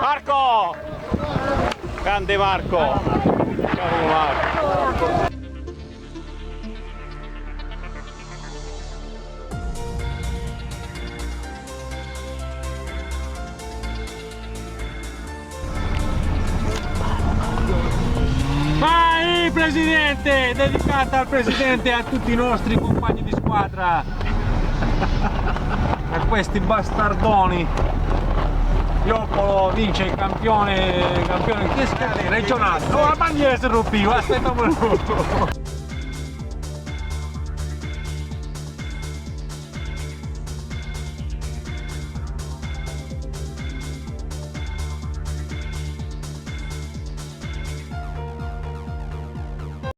Marco! Grande Marco! Cavolo Marco! Vai presidente! Dedicata al presidente e a tutti i nostri compagni di squadra! A questi bastardoni! Ioppolo vince il campione che scade regionale! Oh, la bandiera si rupiva, aspetta un minuto!